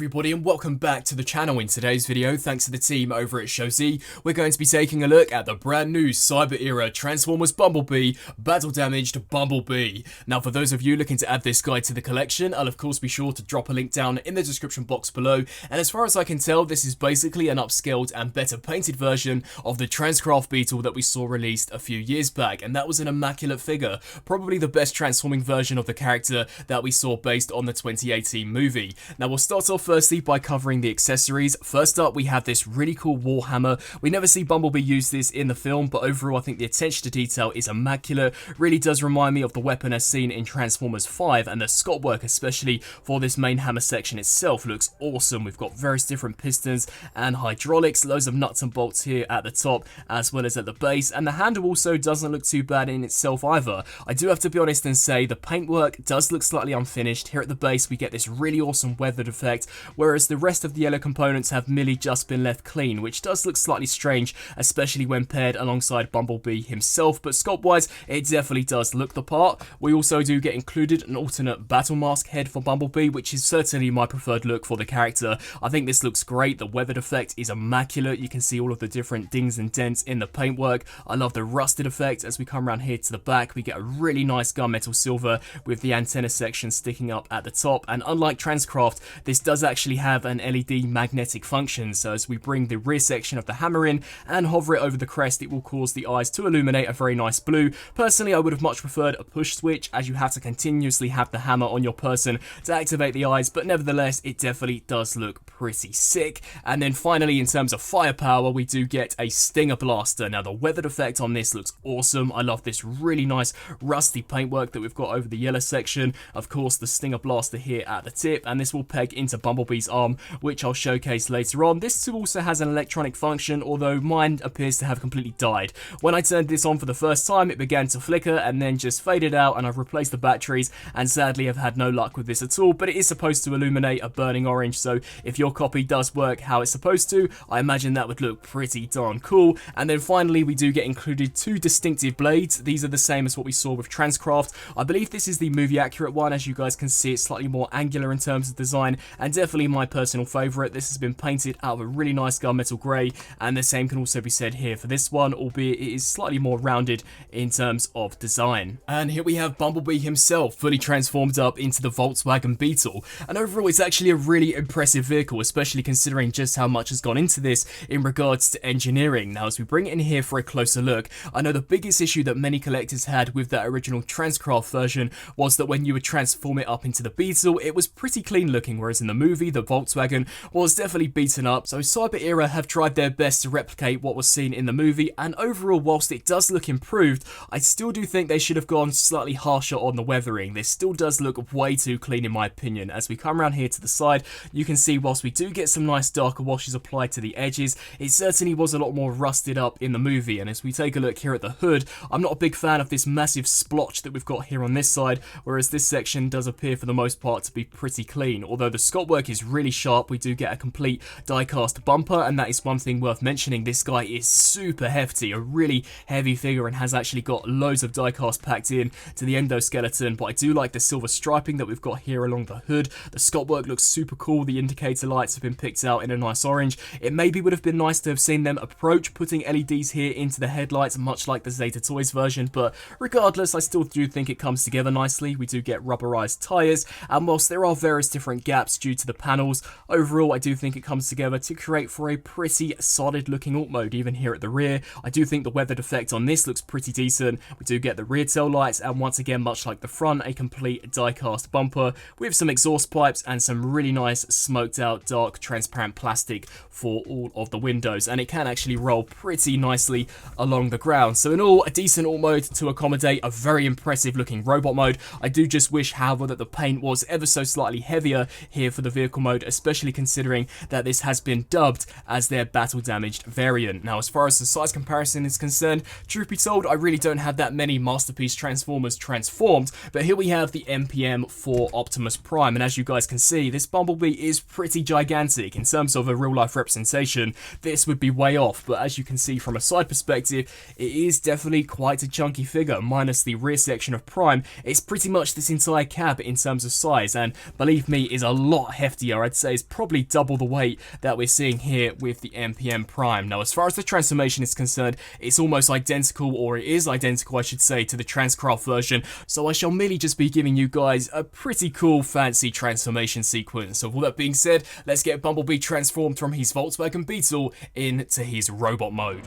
everybody and welcome back to the channel. In today's video, thanks to the team over at ShowZ, we're going to be taking a look at the brand new Cyber Era Transformers Bumblebee Battle Damaged Bumblebee. Now for those of you looking to add this guide to the collection, I'll of course be sure to drop a link down in the description box below, and as far as I can tell, this is basically an upscaled and better painted version of the Transcraft Beetle that we saw released a few years back, and that was an immaculate figure, probably the best transforming version of the character that we saw based on the 2018 movie. Now we'll start off firstly by covering the accessories. First up, we have this really cool Warhammer. We never see Bumblebee use this in the film, but overall I think the attention to detail is immaculate. Really does remind me of the weapon as seen in Transformers 5, and the Sculpt work, especially for this main hammer section itself, looks awesome. We've got various different pistons and hydraulics, loads of nuts and bolts here at the top as well as at the base, and the handle also doesn't look too bad in itself either. I do have to be honest and say the paintwork does look slightly unfinished. Here at the base we get this really awesome weathered effect, whereas the rest of the yellow components have merely just been left clean, which does look slightly strange, especially when paired alongside Bumblebee himself, but sculpt wise it definitely does look the part. We also do get included an alternate battle mask head for Bumblebee, which is certainly my preferred look for the character. I think this looks great. The weathered effect is immaculate. You can see all of the different dings and dents in the paintwork. I love the rusted effect. As we come around here to the back, we get a really nice gunmetal silver with the antenna section sticking up at the top, and unlike Transcraft, this does actually have an LED magnetic function, so as we bring the rear section of the hammer in and hover it over the crest, it will cause the eyes to illuminate a very nice blue. Personally, I would have much preferred a push switch, as you have to continuously have the hammer on your person to activate the eyes, but nevertheless it definitely does look pretty sick. And then finally, in terms of firepower, we do get a Stinger Blaster. Now the weathered effect on this looks awesome. I love this really nice rusty paintwork that we've got over the yellow section. Of course, the Stinger Blaster here at the tip, and this will peg into Bumblebee's arm, which I'll showcase later on. This too also has an electronic function, although mine appears to have completely died. When I turned this on for the first time, it began to flicker and then just faded out, and I've replaced the batteries and sadly have had no luck with this at all, but it is supposed to illuminate a burning orange, so if your copy does work how it's supposed to, I imagine that would look pretty darn cool. And then finally we do get included two distinctive blades. These are the same as what we saw with Transcraft. I believe this is the movie accurate one. As you guys can see, it's slightly more angular in terms of design, and definitely my personal favourite. This has been painted out of a really nice gunmetal grey, and the same can also be said here for this one, albeit it is slightly more rounded in terms of design. And here we have Bumblebee himself, fully transformed up into the Volkswagen Beetle, and overall it's actually a really impressive vehicle, especially considering just how much has gone into this in regards to engineering. Now as we bring it in here for a closer look, I know the biggest issue that many collectors had with that original Transcraft version was that when you would transform it up into the Beetle, it was pretty clean looking, whereas in the movie the Volkswagen was definitely beaten up. So Cyber Era have tried their best to replicate what was seen in the movie, and overall whilst it does look improved, I still do think they should have gone slightly harsher on the weathering. This still does look way too clean in my opinion. As we come around here to the side, you can see whilst we do get some nice darker washes applied to the edges, it certainly was a lot more rusted up in the movie. And as we take a look here at the hood, I'm not a big fan of this massive splotch that we've got here on this side, whereas this section does appear for the most part to be pretty clean. Although the sculpt work is really sharp, we do get a complete die-cast bumper, and that is one thing worth mentioning. This guy is super hefty, a really heavy figure, and has actually got loads of die-cast packed in to the endoskeleton, but I do like the silver striping that we've got here along the hood. The sculpt work looks super cool. The indicator lights have been picked out in a nice orange. It maybe would have been nice to have seen them approach putting LEDs here into the headlights, much like the Zeta Toys version, but regardless I still do think it comes together nicely. We do get rubberized tyres, and whilst there are various different gaps due to the panels, overall I do think it comes together to create for a pretty solid looking alt mode. Even here at the rear, I do think the weathered effect on this looks pretty decent. We do get the rear tail lights, and once again, much like the front, a complete die-cast bumper with some exhaust pipes and some really nice smoked out dark transparent plastic for all of the windows, and it can actually roll pretty nicely along the ground. So in all, a decent alt mode to accommodate a very impressive looking robot mode. I do just wish, however, that the paint was ever so slightly heavier here for the vehicle mode, especially considering that this has been dubbed as their battle damaged variant. Now as far as the size comparison is concerned, truth be told, I really don't have that many Masterpiece Transformers transformed, but here we have the MPM for Optimus Prime, and as you guys can see, this Bumblebee is pretty gigantic. In terms of a real life representation, this would be way off, but as you can see from a side perspective, it is definitely quite a chunky figure. Minus the rear section of Prime, it's pretty much this entire cab in terms of size, and believe me, is a lot heftier heftier. I'd say it's probably double the weight that we're seeing here with the MPM Prime. Now, as far as the transformation is concerned, it's almost identical, or it is identical, I should say, to the Transcraft version, so I shall merely just be giving you guys a pretty cool, fancy transformation sequence. So with all that being said, let's get Bumblebee transformed from his Volkswagen Beetle into his robot mode.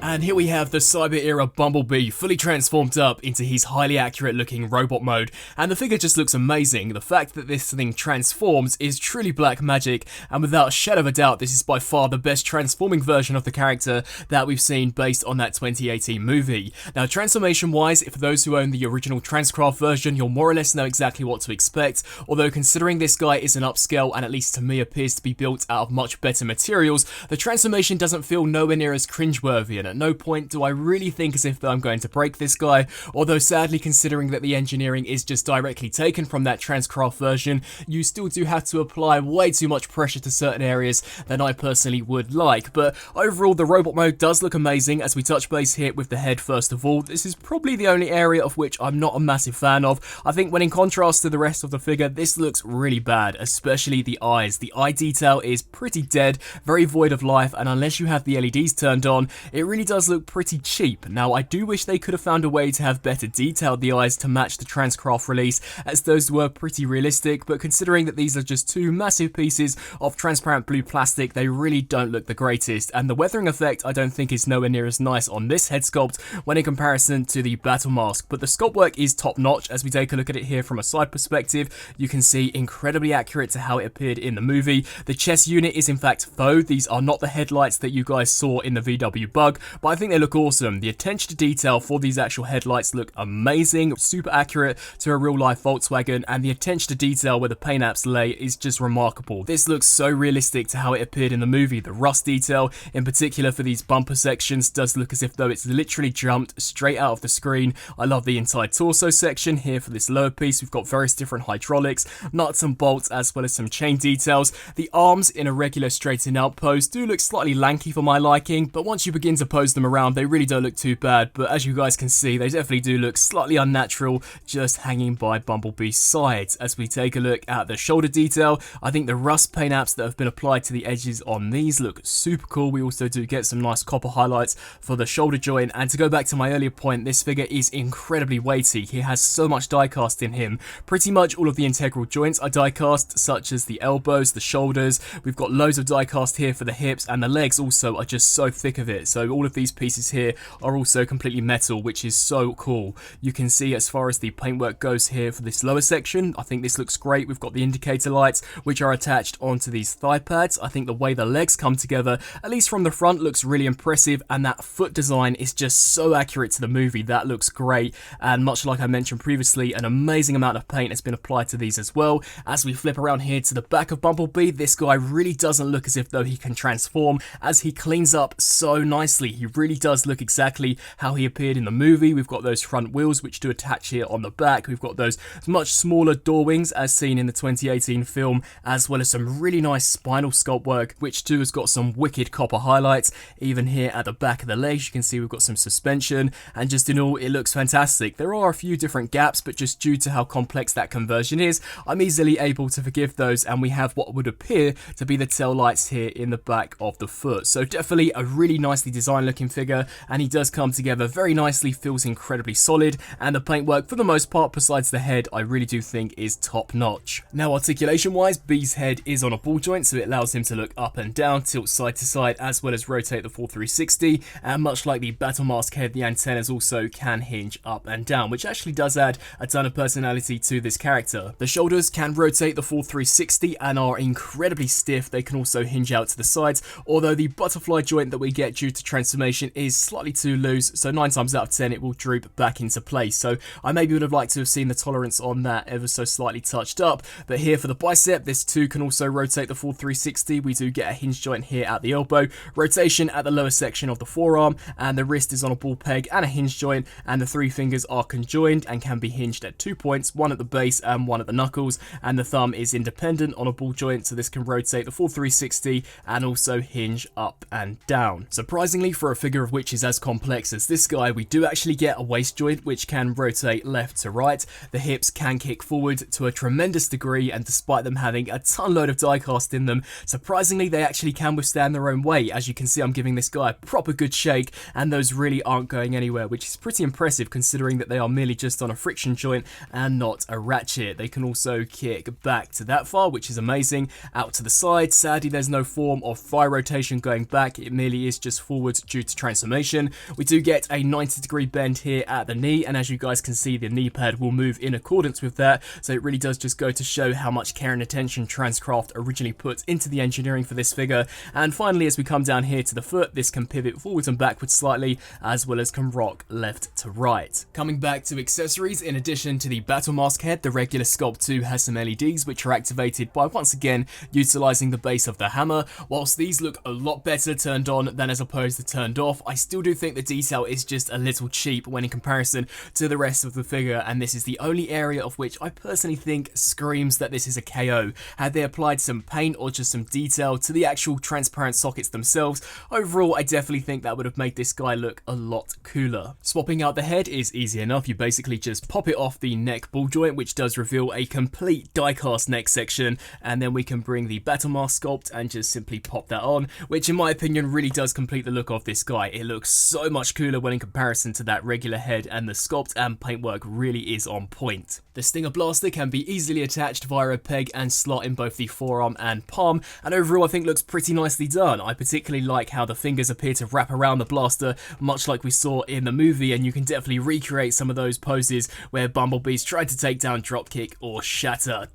And here we have the Cyber Era Bumblebee fully transformed up into his highly accurate looking robot mode, and the figure just looks amazing. The fact that this thing transforms is truly black magic, and without a shadow of a doubt, this is by far the best transforming version of the character that we've seen based on that 2018 movie. Now, transformation wise, for those who own the original Transcraft version, you'll more or less know exactly what to expect, although considering this guy is an upscale and at least to me appears to be built out of much better materials, the transformation doesn't feel nowhere near as cringeworthy, and at no point do I really think as if I'm going to break this guy, although sadly considering that the engineering is just directly taken from that Transcraft version, you still do have to apply way too much pressure to certain areas than I personally would like. But overall, the robot mode does look amazing. As we touch base here with the head first of all, this is probably the only area of which I'm not a massive fan of. I think when in contrast to the rest of the figure, this looks really bad, especially the eyes. The eye detail is pretty dead, very void of life, and unless you have the LEDs turned on, it really does look pretty cheap. Now, I do wish they could have found a way to have better detailed the eyes to match the Transcraft release, as those were pretty realistic, but considering that these are just two massive pieces of transparent blue plastic, they really don't look the greatest, and the weathering effect I don't think is nowhere near as nice on this head sculpt when in comparison to the battle mask. But the sculpt work is top notch. As we take a look at it here from a side perspective, you can see incredibly accurate to how it appeared in the movie. The chest unit is in fact faux. These are not the headlights that you guys saw in the VW Bug, but I think they look awesome. The attention to detail for these actual headlights look amazing, super accurate to a real life Volkswagen, and the attention to detail where the paint apps lay is just remarkable. This looks so realistic to how it appeared in the movie. The rust detail, in particular for these bumper sections, does look as if though it's literally jumped straight out of the screen. I love the entire torso section here for this lower piece. We've got various different hydraulics, nuts and bolts, as well as some chain details. The arms in a regular straightened out pose do look slightly lanky for my liking, but once you begin to pose them around, they really don't look too bad. But as you guys can see, they definitely do look slightly unnatural, just hanging by Bumblebee's sides. As we take a look at the shoulder detail, I think the rust paint apps that have been applied to the edges on these look super cool. We also do get some nice copper highlights for the shoulder joint, and to go back to my earlier point, this figure is incredibly weighty. He has so much die cast in him. Pretty much all of the integral joints are die cast, such as the elbows, the shoulders. We've got loads of die cast here for the hips, and the legs also are just so thick of it. So all of these pieces here are also completely metal, which is so cool. You can see as far as the paintwork goes here for this lower section, I think this looks great. We've got the indicator lights, which are attached onto these thigh pads. I think the way the legs come together, at least from the front, looks really impressive, and that foot design is just so accurate to the movie. That looks great, and much like I mentioned previously, an amazing amount of paint has been applied to these as well. As we flip around here to the back of Bumblebee, this guy really doesn't look as if though he can transform, as he cleans up so nicely. He he really does look exactly how he appeared in the movie. We've got those front wheels which do attach here on the back. We've got those much smaller door wings as seen in the 2018 film, as well as some really nice spinal sculpt work, which too has got some wicked copper highlights. Even here at the back of the legs, you can see we've got some suspension, and just in all, it looks fantastic. There are a few different gaps, but just due to how complex that conversion is, I'm easily able to forgive those, and we have what would appear to be the tail lights here in the back of the foot. So definitely a really nicely designed looking figure, and he does come together very nicely, feels incredibly solid, and the paintwork for the most part, besides the head, I really do think is top notch. Now articulation wise, Bee's head is on a ball joint, so it allows him to look up and down, tilt side to side, as well as rotate the full 360, and much like the battle mask head, the antennas also can hinge up and down, which actually does add a ton of personality to this character. The shoulders can rotate the full 360 and are incredibly stiff. They can also hinge out to the sides, although the butterfly joint that we get due to transformation is slightly too loose, so 9 times out of 10 it will droop back into place. So I maybe would have liked to have seen the tolerance on that ever so slightly touched up, but here for the bicep, this too can also rotate the full 360. We do get a hinge joint here at the elbow, rotation at the lower section of the forearm, and the wrist is on a ball peg and a hinge joint, and the 3 fingers are conjoined and can be hinged at 2 points, one at the base and one at the knuckles, and the thumb is independent on a ball joint, so this can rotate the full 360 and also hinge up and down. Surprisingly, for a figure of which is as complex as this guy, we do actually get a waist joint which can rotate left to right. The hips can kick forward to a tremendous degree, and despite them having a ton load of die cast in them, surprisingly they actually can withstand their own weight. As you can see, I'm giving this guy a proper good shake, and those really aren't going anywhere, which is pretty impressive considering that they are merely just on a friction joint and not a ratchet. They can also kick back to that far, which is amazing, out to the side. Sadly, there's no form of thigh rotation going back, it merely is just forward due to transformation. We do get a 90-degree bend here at the knee, and as you guys can see, the knee pad will move in accordance with that, so it really does just go to show how much care and attention Transcraft originally put into the engineering for this figure. And finally, as we come down here to the foot, this can pivot forwards and backwards slightly, as well as can rock left to right. Coming back to accessories, in addition to the battle mask head, the regular Sculpt 2 has some LEDs which are activated by once again utilising the base of the hammer. Whilst these look a lot better turned on than as opposed to turned off, I still do think the detail is just a little cheap when in comparison to the rest of the figure, and this is the only area of which I personally think screams that this is a KO. Had they applied some paint or just some detail to the actual transparent sockets themselves, overall I definitely think that would have made this guy look a lot cooler. Swapping out the head is easy enough. You basically just pop it off the neck ball joint, which does reveal a complete die-cast neck section, and then we can bring the battle mask sculpt and just simply pop that on, which in my opinion really does complete the look of this guy. It looks so much cooler when in comparison to that regular head, and the sculpt and paintwork really is on point. The Stinger blaster can be easily attached via a peg and slot in both the forearm and palm, and overall I think looks pretty nicely done. I particularly like how the fingers appear to wrap around the blaster, much like we saw in the movie, and you can definitely recreate some of those poses where Bumblebee's tried to take down Dropkick or Shatter.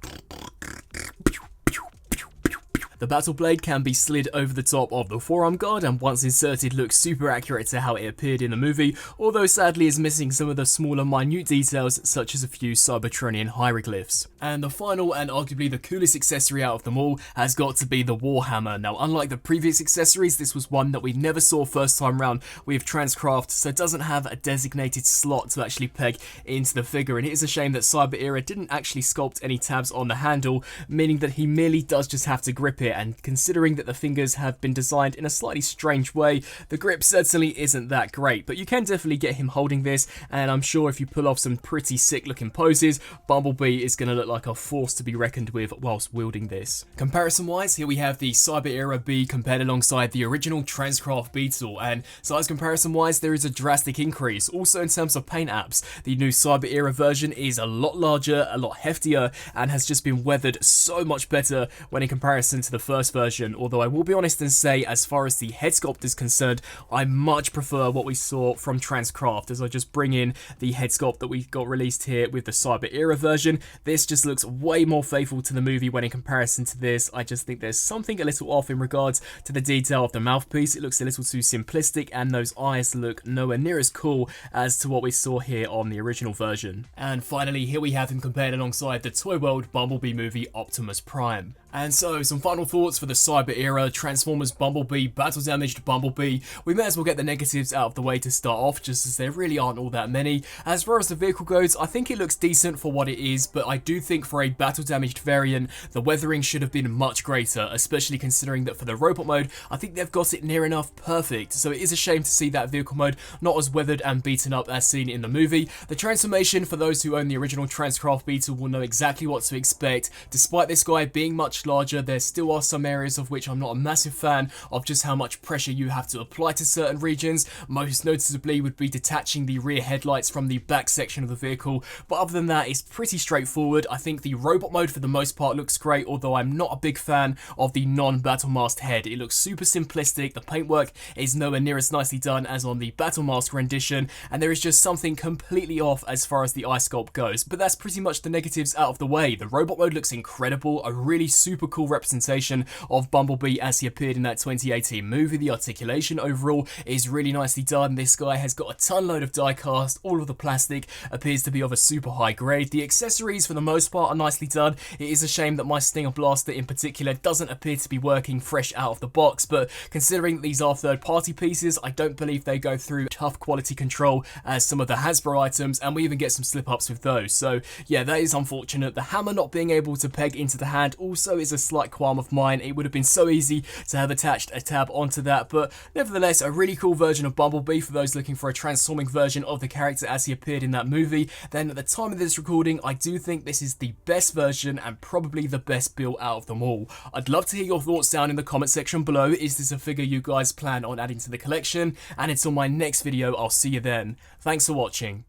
The battle blade can be slid over the top of the forearm guard, and once inserted looks super accurate to how it appeared in the movie, although sadly is missing some of the smaller minute details such as a few Cybertronian hieroglyphs. And the final and arguably the coolest accessory out of them all has got to be the Warhammer. Now unlike the previous accessories, this was one that we never saw first time round with Transcraft, so it doesn't have a designated slot to actually peg into the figure, and it is a shame that Cyber Era didn't actually sculpt any tabs on the handle, meaning that he merely does just have to grip it, and considering that the fingers have been designed in a slightly strange way, the grip certainly isn't that great, but you can definitely get him holding this, and I'm sure if you pull off some pretty sick looking poses, Bumblebee is going to look like a force to be reckoned with whilst wielding this. Comparison wise, here we have the Cyber Era Bee compared alongside the original Transcraft Beetle, and size comparison wise there is a drastic increase. Also in terms of paint apps, the new Cyber Era version is a lot larger, a lot heftier, and has just been weathered so much better when in comparison to the first version, although I will be honest and say as far as the head sculpt is concerned, I much prefer what we saw from Transcraft. As I just bring in the head sculpt that we got released here with the Cyber Era version, this just looks way more faithful to the movie when in comparison to this. I just think there's something a little off in regards to the detail of the mouthpiece. It looks a little too simplistic, and those eyes look nowhere near as cool as to what we saw here on the original version. And finally, here we have him compared alongside the Toy World Bumblebee movie Optimus Prime. And so, some final thoughts for the Cyber era, Transformers Bumblebee, battle damaged Bumblebee. We may as well get the negatives out of the way to start off, just as there really aren't all that many. As far as the vehicle goes, I think it looks decent for what it is, but I do think for a battle damaged variant, the weathering should have been much greater, especially considering that for the robot mode, I think they've got it near enough perfect. So it is a shame to see that vehicle mode not as weathered and beaten up as seen in the movie. The transformation, for those who own the original Transcraft Beetle, will know exactly what to expect. Despite this guy being much larger, there still are some areas of which I'm not a massive fan of just how much pressure you have to apply to certain regions. Most noticeably would be detaching the rear headlights from the back section of the vehicle, but other than that it's pretty straightforward. I think the robot mode for the most part looks great, although I'm not a big fan of the non-battle masked head. It looks super simplistic, the paintwork is nowhere near as nicely done as on the battle mask rendition, and there is just something completely off as far as the eye sculpt goes. But that's pretty much the negatives out of the way. The robot mode looks incredible, a really super cool representation of Bumblebee as he appeared in that 2018 movie. The articulation overall is really nicely done. This guy has got a ton load of die cast, all of the plastic appears to be of a super high grade. The accessories for the most part are nicely done. It is a shame that my Stinger Blaster in particular doesn't appear to be working fresh out of the box, but considering that these are third party pieces, I don't believe they go through tough quality control as some of the Hasbro items, and we even get some slip ups with those. So yeah, that is unfortunate. The hammer not being able to peg into the hand also is a slight qualm of mine. It would have been so easy to have attached a tab onto that, but nevertheless a really cool version of Bumblebee for those looking for a transforming version of the character as he appeared in that movie. Then at the time of this recording, I do think this is the best version and probably the best build out of them all. I'd love to hear your thoughts down in the comment section below. Is this a figure you guys plan on adding to the collection? And until my next video, I'll see you then. Thanks for watching.